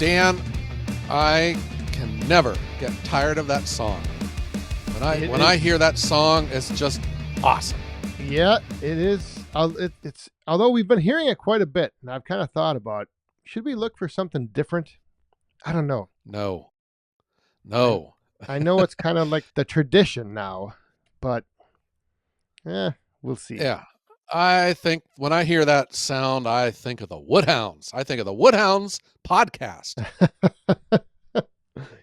Dan, I can never get tired of that song. When I hear that song, it's just awesome. Yeah, it is. It's although we've been hearing it quite a bit, and I've kind of thought about, should we look for something different? I don't know. No. I know it's kind of like the tradition now, but we'll see. Yeah. I think when I hear that sound, I think of the Woodhounds. I think of the Woodhounds podcast.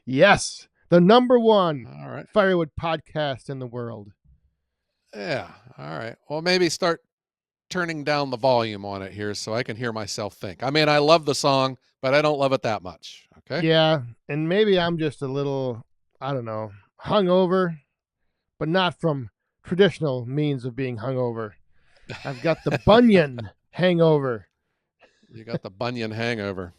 Yes, the number one All right. firewood podcast in the world. Yeah. All right. Well, maybe start turning down the volume on it here so I can hear myself think. I mean, I love the song, but I don't love it that much. Okay. Yeah, and maybe I'm just a little, I don't know, hungover, but not from traditional means of being hungover. I've got the Bunyan hangover. You got the Bunyan hangover.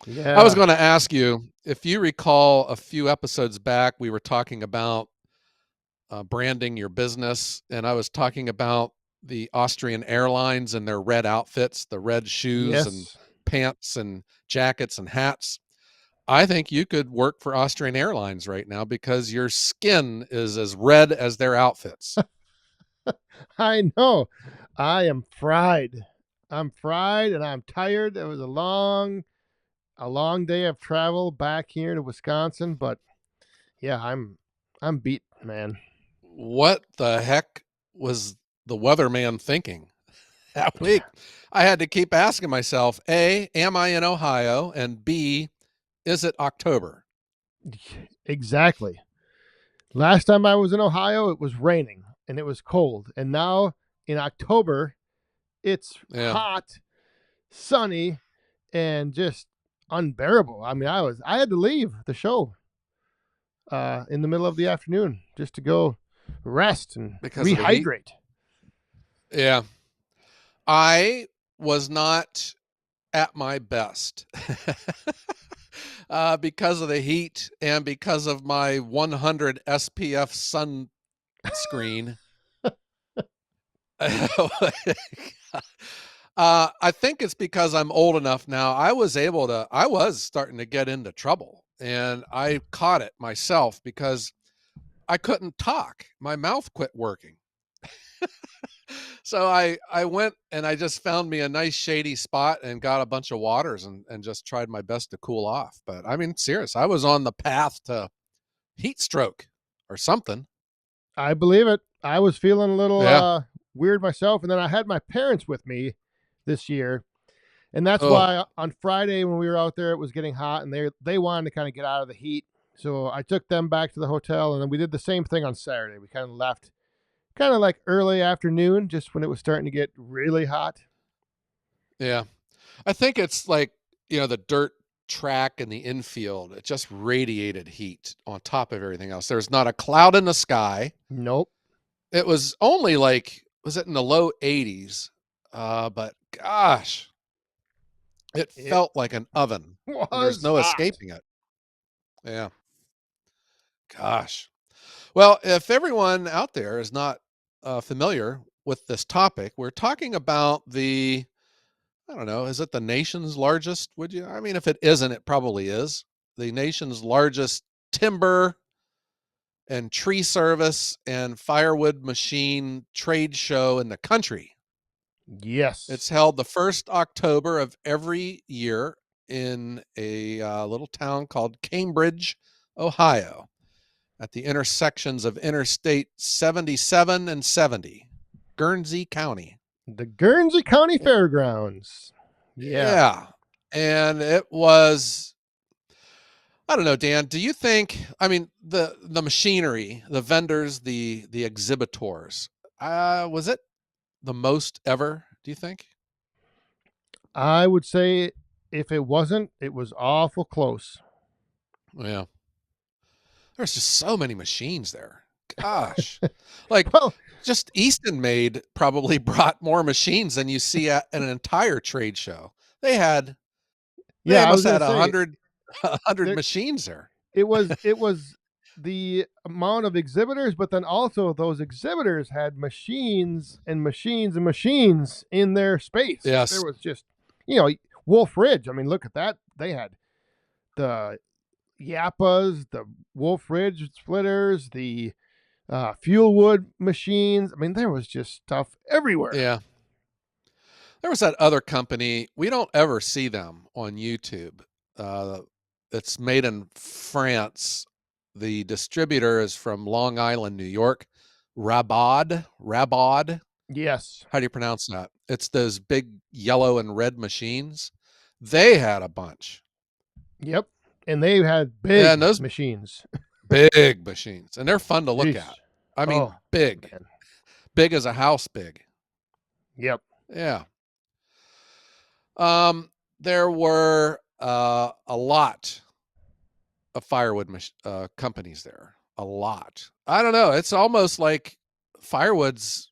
Yeah. I was going to ask you if you recall a few episodes back, we were talking about branding your business, and I was talking about the Austrian Airlines and their red outfits, the red shoes and Yes. pants and jackets and hats. I think you could work for Austrian Airlines right now because your skin is as red as their outfits. I know. I am fried. I'm fried and I'm tired. It was a long day of travel back here to Wisconsin, but yeah, I'm beat, man. What the heck was the weatherman thinking that week? I had to keep asking myself, A, am I in Ohio? And B, is it October? Exactly. Last time I was in Ohio, it was raining and it was cold. And now in October, it's hot, sunny, and just unbearable. I mean, I had to leave the show in the middle of the afternoon just to go rest and rehydrate. Yeah. I was not at my best because of the heat and because of my 100 SPF sunscreen. I think it's because I'm old enough now. I was starting to get into trouble, and I caught it myself because I couldn't talk. My mouth quit working. So I went and I just found me a nice shady spot and got a bunch of waters and just tried my best to cool off. But I mean, serious, I was on the path to heat stroke or something. I believe it. I was feeling a little weird myself, and then I had my parents with me this year, and that's why on Friday when we were out there, it was getting hot, and they wanted to kind of get out of the heat. So I took them back to the hotel, and then we did the same thing on Saturday. We kind of left kind of like early afternoon, just when it was starting to get really hot. Yeah. I think it's like, the dirt track in the infield, it just radiated heat on top of everything else. There's not a cloud in the sky. Nope. It was only was it in the low 80s? But gosh, it felt like an oven. There's no escaping it. Yeah. Gosh. Well, if everyone out there is not familiar with this topic, we're talking about I don't know, is it the nation's largest? I mean, if it isn't, it probably is. The nation's largest timber and tree service and firewood machine trade show in the country. Yes. It's held the first October of every year in a little town called Cambridge, Ohio, at the intersections of Interstate 77 and 70, Guernsey County. The Guernsey County Fairgrounds. Yeah. And it was, I don't know, Dan, do you think, I mean, the machinery, the vendors, the exhibitors, was it the most ever, do you think? I would say if it wasn't, it was awful close. Yeah. There's just so many machines there. Gosh. Just Easton Made probably brought more machines than you see at an entire trade show. They must have had 100 machines there. It was the amount of exhibitors, but then also those exhibitors had machines and machines and machines in their space. Yes. There was just, Wolf Ridge. I mean, look at that. They had the Yappas, the Wolf Ridge splitters, the fuel wood machines. I mean, there was just stuff everywhere. Yeah. There was that other company. We don't ever see them on YouTube. Uh, it's made in France. The distributor is from Long Island, New York. Rabod. Yes. How do you pronounce that? It's those big yellow and red machines. They had a bunch. Yep. And they had And big those machines. big machines. And they're fun to look Jeez. at. I mean, Oh, big. man. Big as a house big. Yep. Yeah. There were a lot of firewood companies there. A lot. I don't know. It's almost like firewood's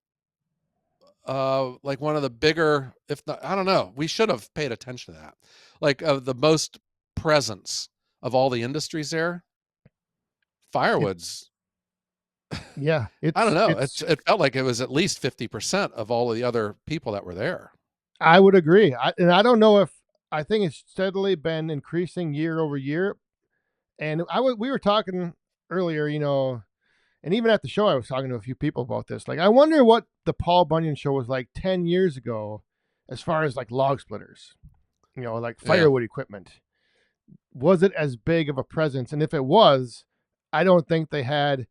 like one of the bigger, if not, I don't know. We should have paid attention to that. Like of the most presence of all the industries there, It, firewood's. yeah. I don't It's know. it's. It felt like it was at least 50% of all of the other people that were there. I would agree. And I don't know if I think it's steadily been increasing year over year. And we were talking earlier, and even at the show, I was talking to a few people about this. Like, I wonder what the Paul Bunyan show was like 10 years ago, as far as like log splitters, like Yeah. firewood equipment. Was it as big of a presence? And if it was, I don't think they had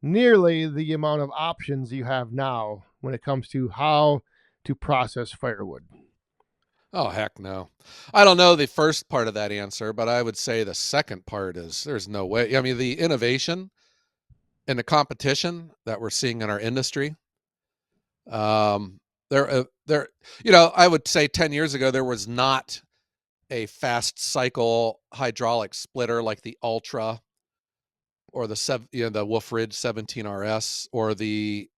nearly the amount of options you have now when it comes to how to process firewood. Oh, heck no. I don't know the first part of that answer, but I would say the second part is there's no way. I mean, the innovation and the competition that we're seeing in our industry, there, I would say 10 years ago, there was not a fast cycle hydraulic splitter like the Ultra or the Wolf Ridge 17RS or the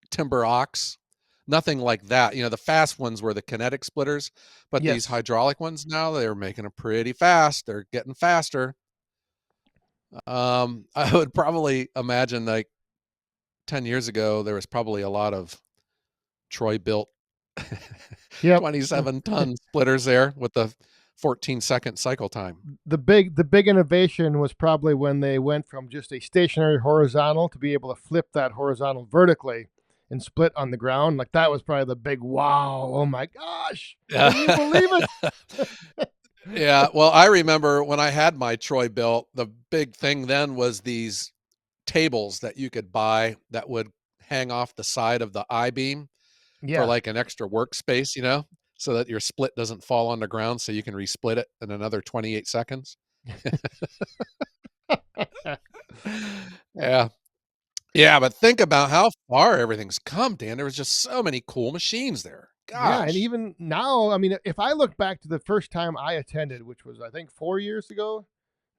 Timber Ox. Nothing like that. The fast ones were the kinetic splitters, but these Yes. hydraulic ones now, they're making them pretty fast. They're getting faster. I would probably imagine like 10 years ago, there was probably a lot of Troy built Yep. 27-ton splitters there with the 14-second cycle time. The big innovation was probably when they went from just a stationary horizontal to be able to flip that horizontal vertically and split on the ground. Like that was probably the big wow. Oh my gosh. Yeah. Can you believe it? Yeah. Well, I remember when I had my Troy built, the big thing then was these tables that you could buy that would hang off the side of the I-beam for Yeah. like an extra workspace, so that your split doesn't fall on the ground so you can resplit it in another 28 seconds. Yeah. Yeah, but think about how far everything's come, Dan. There was just so many cool machines there. Yeah, and Gosh. even now, I mean, if I look back to the first time I attended, which was I think 4 years ago.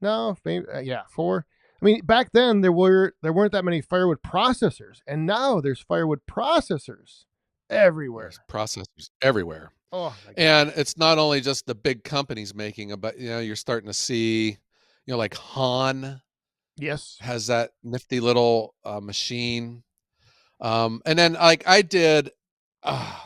No, maybe yeah, four. I mean, back then there weren't that many firewood processors, and now there's firewood processors There's everywhere. processors everywhere. Oh my And gosh. it's not only just the big companies making them, but you're starting to see, like Han Yes. has that nifty little machine. And then like I did, uh,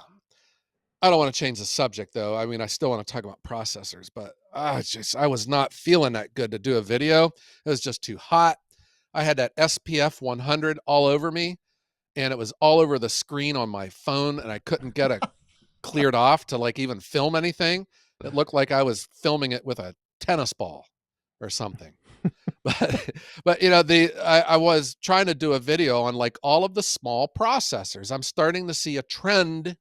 I don't want to change the subject though. I mean, I still want to talk about processors, but I was not feeling that good to do a video. It was just too hot. I had that SPF 100 all over me, and it was all over the screen on my phone, and I couldn't get it cleared off to like even film anything. It looked like I was filming it with a tennis ball or something. But I was trying to do a video on like all of the small processors. I'm starting to see a trend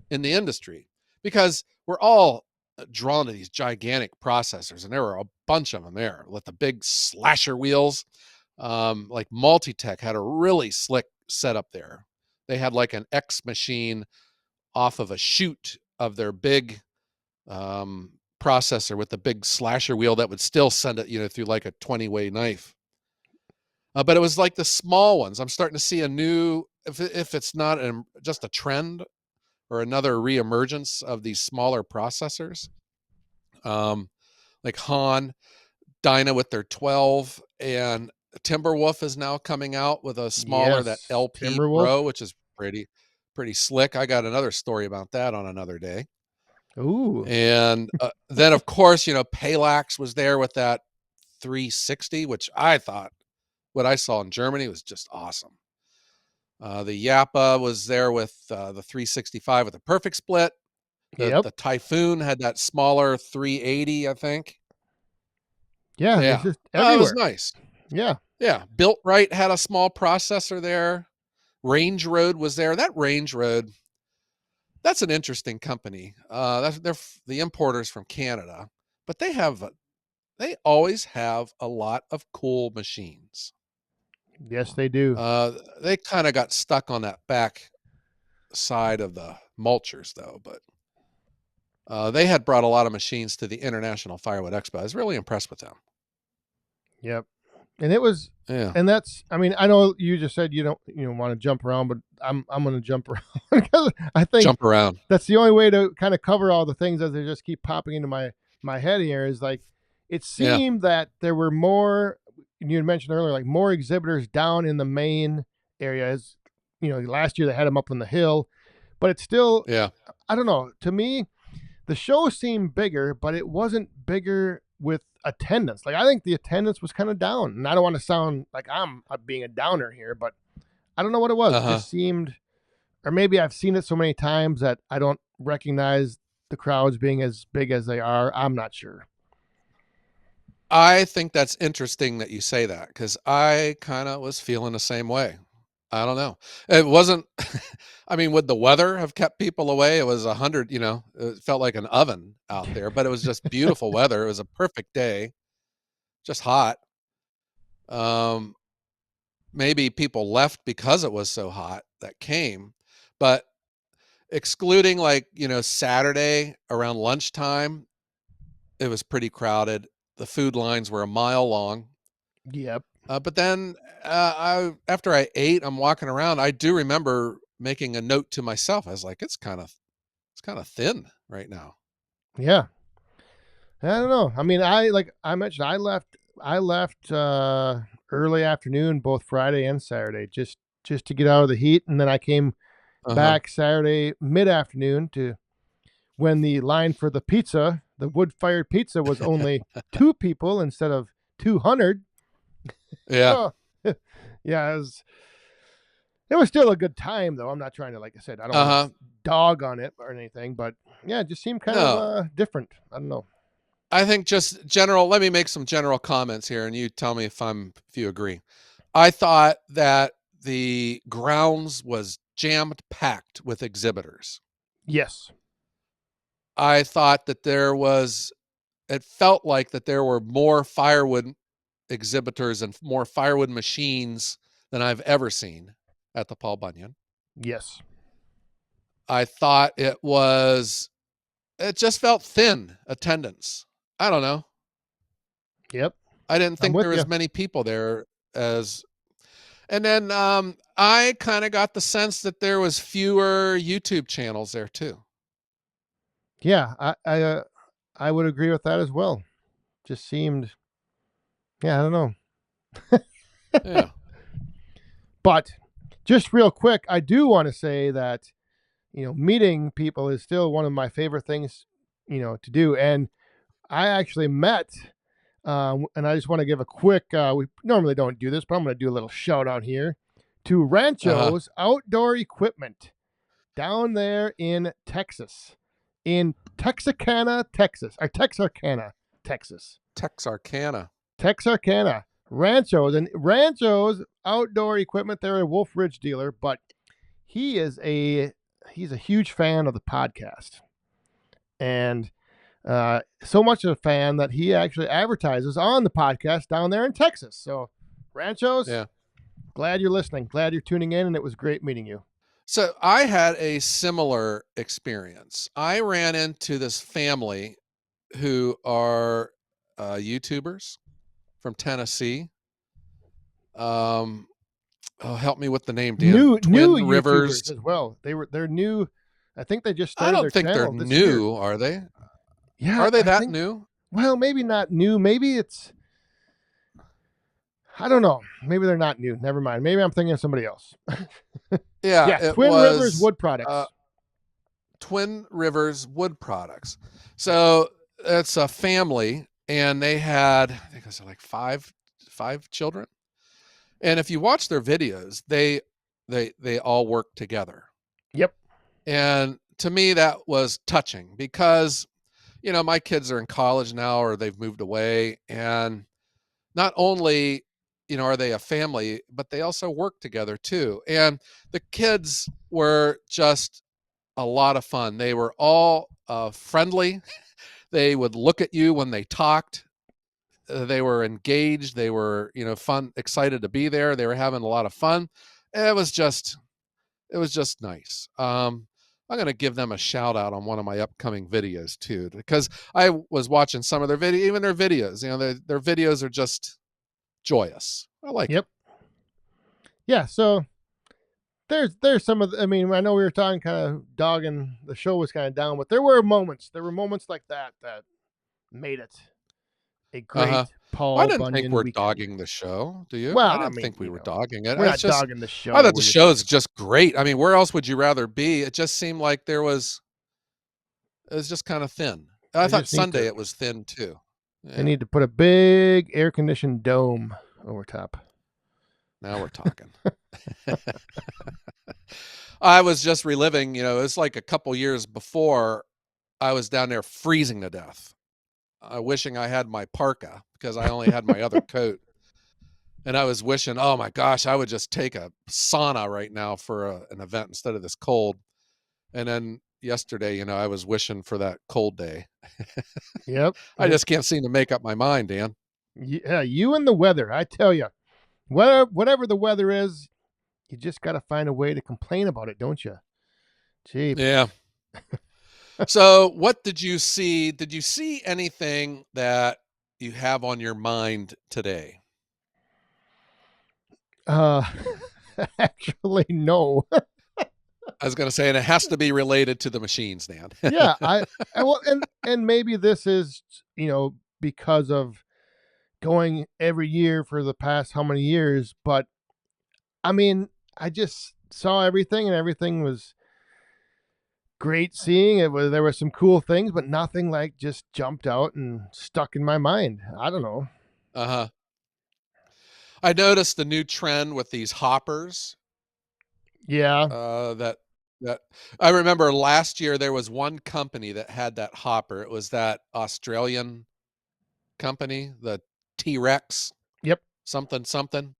in the industry because we're all drawn to these gigantic processors, and there were a bunch of them there with the big slasher wheels. Like Multitech had a really slick setup there. They had like an X machine off of a chute of their big processor with the big slasher wheel that would still send it, through like a 20-way knife. But it was like the small ones. I'm starting to see a new, if it's not just a trend or another reemergence of these smaller processors, um, like Han, Dyna with their 12, and Timberwolf is now coming out with a smaller, that Yes. LP Timberwolf. Pro, which is pretty slick. I got another story about that on another day. Ooh. And then, of course, Palax was there with that 360, which I thought what I saw in Germany was just awesome. The Yappa was there with the 365 with a perfect split. The Yep. the Typhoon had that smaller 380, I think. Yeah, it's Yeah. just It was everywhere. nice. Yeah. Yeah. Built Right had a small processor there. Range Road was there. That Range Road, that's an interesting company. They're the importers from Canada, but they always have a lot of cool machines. Yes, they do. They kind of got stuck on that back side of the mulchers, though. But they had brought a lot of machines to the International Firewood Expo. I was really impressed with them. Yep. And it was, Yeah, and that's, I mean, I know you just said you don't want to jump around, but I'm going to jump around because I think jump around. that's the only way to kind of cover all the things as they just keep popping into my head here is like it Yeah, seemed that there were more, you had mentioned earlier, like more exhibitors down in the main areas. Last year they had them up on the hill, but it's still, yeah. I don't know, to me the show seemed bigger, but it wasn't bigger with attendance. Like I think the attendance was kind of down, and I don't want to sound like I'm being a downer here, but I don't know what it was. Uh It huh. just seemed, or maybe I've seen it so many times that I don't recognize the crowds being as big as they are. I'm not sure. I think that's interesting that you say that because I kind of was feeling the same way. I don't know. It wasn't. I mean, would the weather have kept people away? It was 100. It felt like an oven out there, but it was just beautiful weather. It was a perfect day, just hot. Um, Maybe people left because it was so hot that came, but excluding like Saturday around lunchtime, it was pretty crowded. The food lines were a mile long. Yep. But then after I ate, I'm walking around. I do remember making a note to myself. I was like, it's kind of thin right now. Yeah. I don't know. I mean, like I mentioned, I left early afternoon both Friday and Saturday just to get out of the heat, and then I came Uh huh. back Saturday mid afternoon to when the line for the wood fired pizza was only two people instead of 200. Yeah. So, yeah, it was still a good time though. I'm not trying to, like I said, I don't Uh want to huh. dog on it or anything, but yeah, it just seemed kind of No, different. I don't know. I think just general. Let me make some general comments here, and you tell me if you agree. I thought that the grounds was jammed packed with exhibitors. Yes. I thought that it felt like that there were more firewood exhibitors and more firewood machines than I've ever seen at the Paul Bunyan. Yes. I thought it just felt thin attendance. I don't know. Yep. I didn't I'm think there with was you. many people there as and then I kind of got the sense that there was fewer YouTube channels there too. Yeah, I would agree with that as well. Just seemed, yeah, I don't know. Yeah. But just real quick, I do want to say that meeting people is still one of my favorite things to do, and I actually met. And I just want to give a quick. We normally don't do this, but I'm going to do a little shout out here to Uh-huh. Rancho's Outdoor Equipment down there in Texas, in Texarkana, Texas, or Texarkana, Texas. Texarkana. Texarkana. Rancho's outdoor equipment. They're a Wolf Ridge dealer, but he is he's a huge fan of the podcast, and so much of a fan that he actually advertises on the podcast down there in Texas. So, Ranchos, Yeah. glad you're listening. Glad you're tuning in, and it was great meeting you. So I had a similar experience. I ran into this family who are YouTubers from Tennessee. Um, oh, help me with the name, Dan. New Twin YouTubers Rivers. as well. They're new. I think they just I started their don't think they're channel this year. new, are they? Yeah, Are they I that think. new? Well, maybe not new. Maybe it's. I don't know. Maybe they're not new. Never mind. Maybe I'm thinking of somebody else. Yeah, Yeah, it Twin Rivers was Wood Products. Twin Rivers Wood Products. So it's a family, and they had, I think it was like five children. And if you watch their videos, they all work together. Yep. And to me, that was touching because, my kids are in college now or they've moved away. And not only, are they a family, but they also work together too. And the kids were just a lot of fun. They were all friendly. They would look at you when they talked. They were engaged. They were, fun, excited to be there. They were having a lot of fun. It was just nice. I'm going to give them a shout out on one of my upcoming videos too, because I was watching some of their video, even their videos. Their videos are just joyous. I like it. Yep. Yeah. So there's some of the, I mean, I know we were talking kind of dogging the show was kind of down, but there were moments like that made it a Uh huh. great Well, I Paul didn't think Bunyan we're weekend. dogging the show. Do you? Well, I I didn't mean, think we were dogging it. we're It's not just, dogging the I show. thought the We're just show is saying, just great. I mean, where else would you rather be? It just seemed like it was just kind of thin. I they thought just need Sunday to it was thin too. they Yeah. need to put a big air conditioned dome over top. Now we're talking. I was just reliving, it's like a couple years before I was down there freezing to death, wishing I had my parka because I only had my other coat. And I was wishing, oh my gosh, I would just take a sauna right now for an event instead of this cold. And then yesterday, I was wishing for that cold day. Yep. I just can't seem to make up my mind, Dan. Yeah, you and the weather. I tell you, whatever the weather is, you just got to find a way to complain about it, don't you? Gee. Yeah. So, what did you see? Did you see anything that you have on your mind today? Uh, actually, no. I was going to say, and it has to be related to the machines, Dan. Yeah, well, and maybe this is because of going every year for the past how many years, but I mean, I just saw everything and everything was great seeing it. Was there were some cool things, but nothing like just jumped out and stuck in my mind. I don't know. Uh huh. I noticed the new trend with these hoppers. Yeah. That I remember last year there was one company that had that hopper. It was that Australian company, the T-Rex Yep. something something.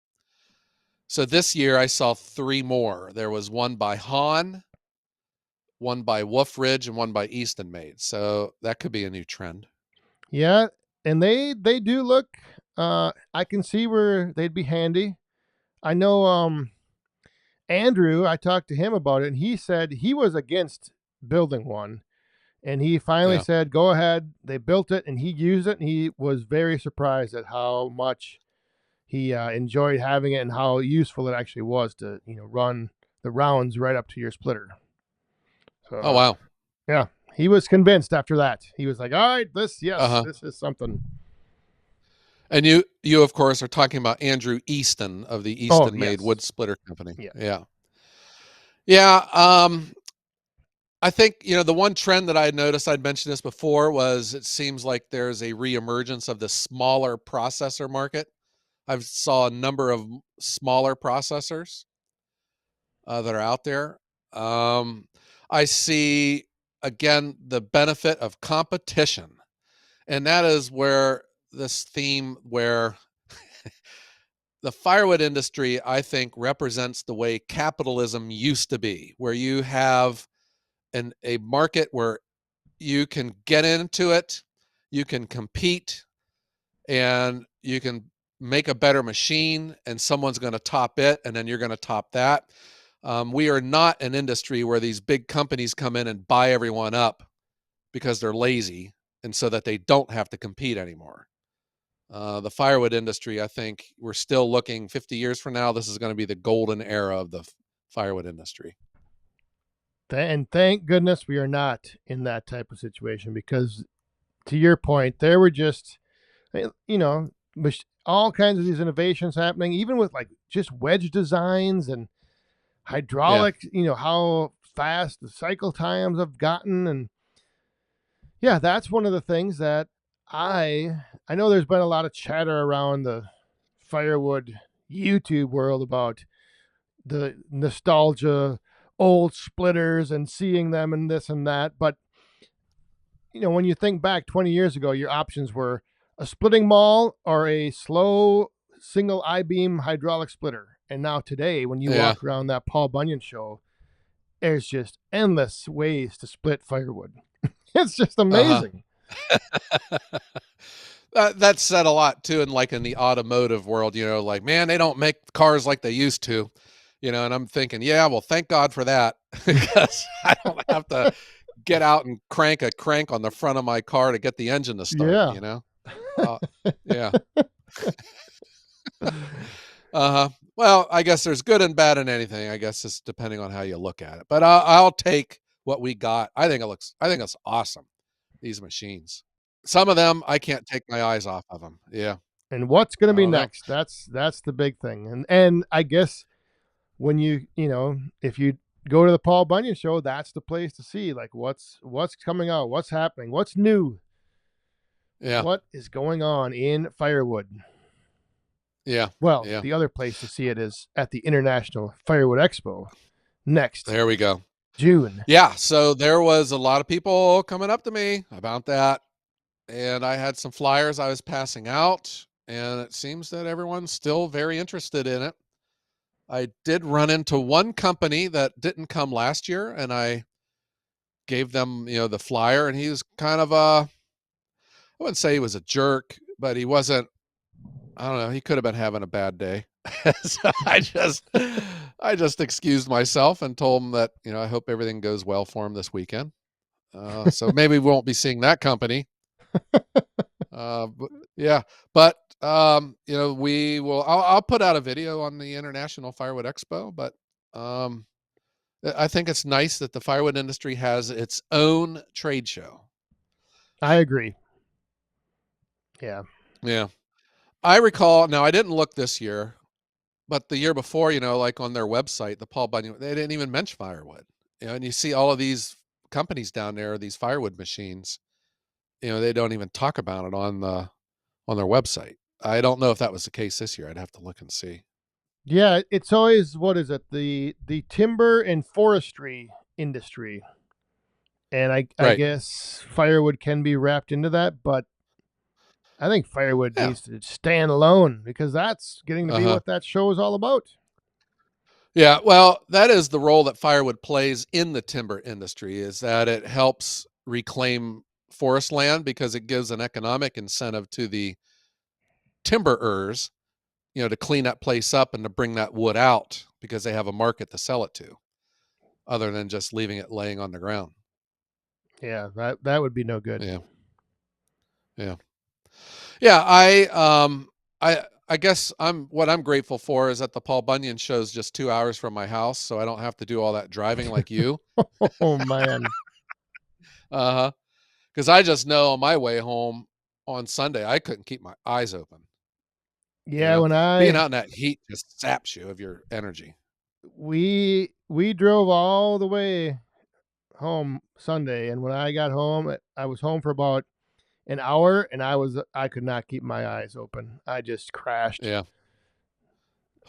So this year I saw three more. There was one by Hahn, one by Wolf Ridge, and one by Easton Made. So that could be a new trend. Yeah, and they do look. I can see where they'd be handy. I know. Andrew, I talked to him about it, and he said he was against building one. And he finally Yeah. said, go ahead. They built it, and he used it, and he was very surprised at how much he enjoyed having it and how useful it actually was to, run the rounds right up to your splitter. Oh So, wow. yeah, he was convinced after that. He was like, all right, this Uh-huh. is something. And you of course are talking about Andrew Easton of the Oh, Easton Made yes. Wood Splitter Company. Yeah. Yeah. Yeah, I think, the one trend that I had noticed, I'd mentioned this before, was it seems like there's a reemergence of the smaller processor market. I've saw a number of smaller processors that are out there. I see again the benefit of competition, and that is where this theme where the firewood industry, I think, represents the way capitalism used to be, where you have a market where you can get into it, you can compete, and you can make a better machine, and someone's going to top it, and then you're going to top that. We are not an industry where these big companies come in and buy everyone up because they're lazy and so that they don't have to compete anymore. The firewood industry, I think we're still looking 50 years from now, this is going to be the golden era of the firewood industry. And thank goodness we are not in that type of situation because, to your point, there were just, all kinds of these innovations happening, even with like just wedge designs and Yeah. hydraulic, how fast the cycle times have gotten. And yeah, that's one of the things that I know there's been a lot of chatter around the firewood YouTube world about the nostalgia, old splitters and seeing them and this and that. But when you think back 20 years ago, your options were a splitting maul or a slow single I-beam hydraulic splitter. And now today, when you Yeah. walk around that Paul Bunyan show, there's just endless ways to split firewood. It's just Uh-huh. amazing. That said a lot too, in the automotive world, like, man, they don't make cars like they used to, and I'm thinking, yeah, well, thank God for that, because I don't have to get out and crank a crank on the front of my car to get the engine to start, Yeah. Uh, yeah. Uh-huh. Well, I guess there's good and bad in anything. I guess it's depending on how you look at it. But I'll take what we got. I think it's awesome, these machines. Some of them, I can't take my eyes off of them. Yeah. And what's going to I be don't know. next? That's the big thing. And I guess when if you go to the Paul Bunyan show, that's the place to see like what's coming out, what's happening, what's new, Yeah. what is going on in firewood. Yeah. Well, Yeah. the other place to see it is at the International Firewood Expo next There we go. June. Yeah. So there was a lot of people coming up to me about that. And I had some flyers I was passing out. And it seems that everyone's still very interested in it. I did run into one company that didn't come last year, and I gave them, the flyer, and he was kind of I wouldn't say he was a jerk, but he wasn't. I don't know. He could have been having a bad day. So I just excused myself and told him that I hope everything goes well for him this weekend. So maybe we won't be seeing that company. But, yeah, but we will. I'll put out a video on the International Firewood Expo, but um, I think it's nice that the firewood industry has its own trade show. I agree. Yeah. Yeah. I recall, now I didn't look this year, but the year before, like on their website, the Paul Bunyan, they didn't even mention firewood. And you see all of these companies down there, these firewood machines, they don't even talk about it on their website. I don't know if that was the case this year. I'd have to look and see. Yeah, it's always what is it? The timber and forestry industry. And I Right. guess firewood can be wrapped into that, but I think firewood Yeah. needs to stand alone because that's getting to be Uh-huh. what that show is all about. Yeah, well, that is the role that firewood plays in the timber industry, is that it helps reclaim forest land because it gives an economic incentive to the timberers, to clean that place up and to bring that wood out because they have a market to sell it to, other than just leaving it laying on the ground. Yeah, that would be no good. Yeah. Yeah. Yeah, I guess what I'm grateful for is that the Paul Bunyan show's just 2 hours from my house, so I don't have to do all that driving like you. Oh man. Uh-huh. Because I just know on my way home on Sunday, I couldn't keep my eyes open. You Yeah, know, when being I out in that heat just saps you of your energy. we drove all the way home Sunday, and when I got home, I was home for about an hour, and I could not keep my eyes open. I just crashed. Yeah.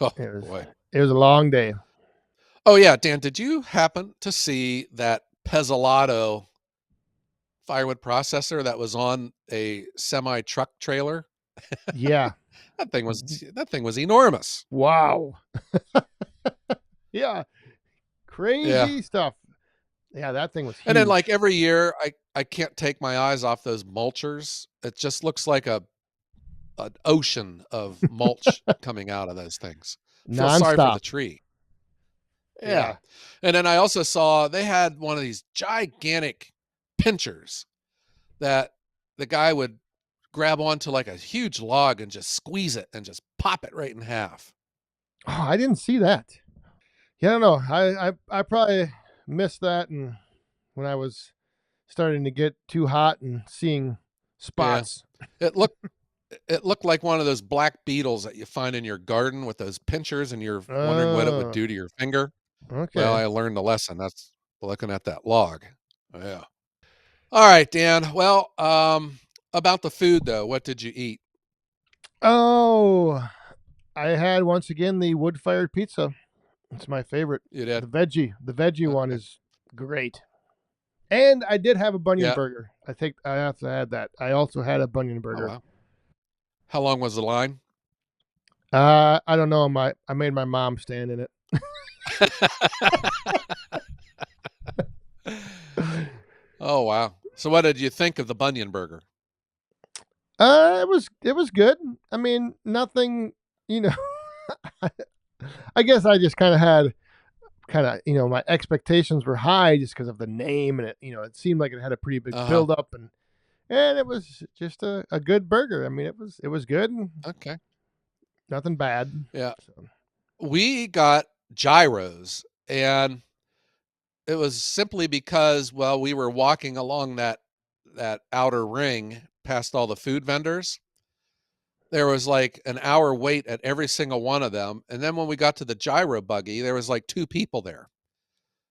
Oh It was boy. it was a long day. Oh yeah, Dan, did you happen to see that Pezzolato firewood processor that was on a semi truck trailer? Yeah. That thing was enormous. Wow. Yeah. Yeah. Crazy stuff. Yeah, that thing was And then like huge. every year I can't take my eyes off those mulchers. It just looks like an ocean of mulch coming out of those things. Feel sorry for the Nonstop. tree. Yeah. Yeah. And then I also saw they had one of these gigantic pinchers that the guy would grab onto like a huge log and just squeeze it and just pop it right in half. Oh, I didn't see that. Yeah, I don't know. I probably missed that, and when I was starting to get too hot and seeing Yeah. spots. It looked it looked like one of those black beetles that you find in your garden with those pinchers and you're wondering what it would Oh, do to your finger. Well, okay. I learned the lesson. looking at that log. Yeah. All right, Dan. Well, about the food though, what did you eat? Oh, I had once again the wood-fired pizza. It's my favorite. You did. The veggie one Okay. is great. And I did have a Bunyan Yeah. burger. I think I have to add that. I also had a Bunyan Oh burger. wow. How long was the line? I don't know. I made my mom stand in it. Oh wow. So what did you think of the Bunyan burger? It was good. I mean, nothing. You know, I guess I just kind of my expectations were high just because of the name, and it seemed like it had a pretty big Uh-huh. build up, and it was just a good burger. I mean, it was good and Okay. nothing bad. Yeah. So We got gyros, and it was simply because, well, we were walking along that outer ring past all the food vendors. There was like an hour wait at every single one of them, and then when we got to the gyro buggy, there was like 2 people there.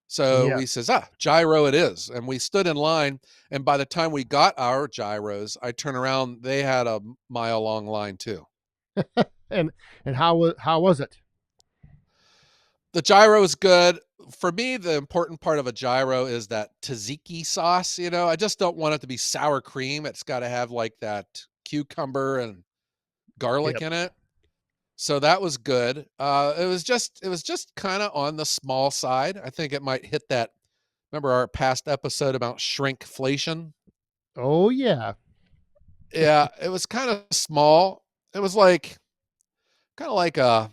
So yeah, we says, gyro it is. And we stood in line. And by the time we got our gyros, I turn around, they had a mile long line too. and how was it? The gyro is good. For me, the important part of a gyro is that tzatziki sauce. I just don't want it to be sour cream. It's got to have like that cucumber and garlic Yep. in it. So that was good. It was just kind of on the small side. I think it might hit that. Remember our past episode about shrinkflation? Oh yeah. Yeah, it was kind of small. It was like kind of like a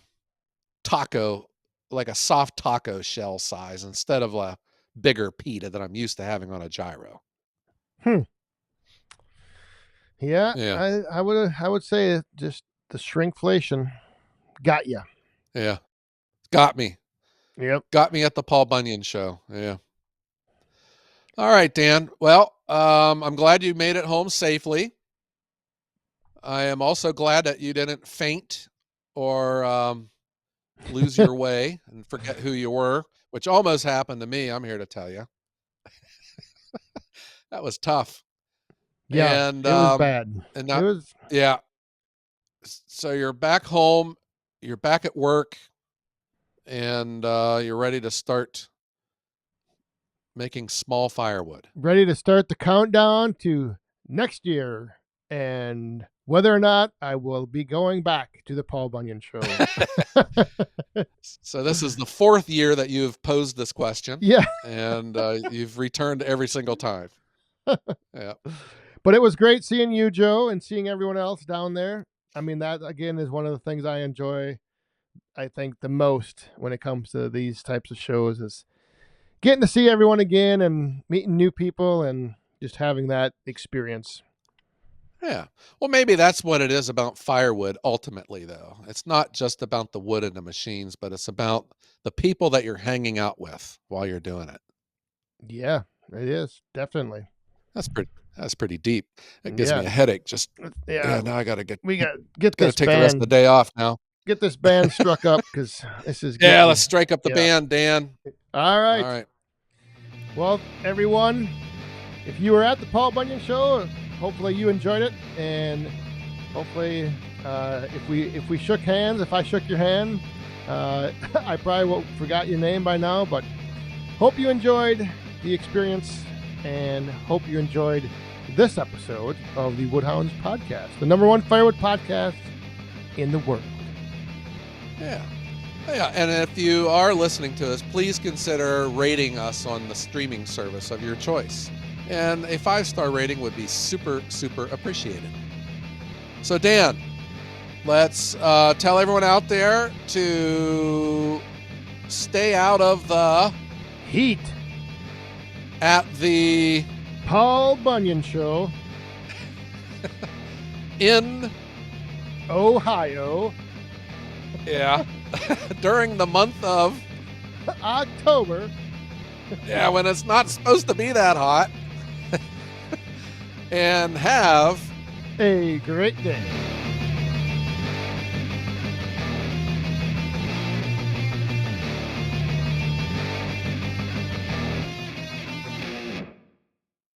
taco, like a soft taco shell size instead of a bigger pita that I'm used to having on a gyro. Hmm. Yeah. Yeah, I would say just the shrinkflation got you. yeah, got me, Yep. got me at the Paul Bunyan show. Yeah. All right, Dan. Well, I'm glad you made it home safely. I am also glad that you didn't faint or lose your way and forget who you were, which almost happened to me. I'm here to tell you that was tough. Yeah. And It was bad. and It not was. yeah. So you're back home, you're back at work, and you're ready to start making small firewood. Ready to start the countdown to next year and whether or not I will be going back to the Paul Bunyan show. So this is the 4th year that you've posed this question, Yeah, and you've returned every single time. Yeah. but it was great seeing you, Joe, and seeing everyone else down there. I mean, that again is one of the things I enjoy, I think, the most when it comes to these types of shows is getting to see everyone again and meeting new people and just having that experience. Yeah. Well, maybe that's what it is about firewood ultimately, though. It's not just about the wood and the machines, but it's about the people that you're hanging out with while you're doing it. Yeah, it is definitely. That's pretty deep. It gives me Yeah, a headache. Just yeah. yeah, now I gotta get We got get gotta this take the rest of the band day off now. get this band struck up because this is Yeah, let's getting. strike up the Yeah. band, Dan. All All right. right. Well, everyone, if you were at the Paul Bunyan show, hopefully you enjoyed it, and hopefully, if we shook hands, if I shook your hand, I probably forgot your name by now, but hope you enjoyed the experience, and hope you enjoyed this episode of the Woodhounds podcast, the number one firewood podcast in the world. Yeah. Yeah, and if you are listening to us, please consider rating us on the streaming service of your choice. And a 5-star rating would be super, super appreciated. So, Dan, let's tell everyone out there to stay out of the Heat. at the Paul Bunyan show, in Ohio, yeah during the month of October. when it's not supposed to be that hot, and have A great day.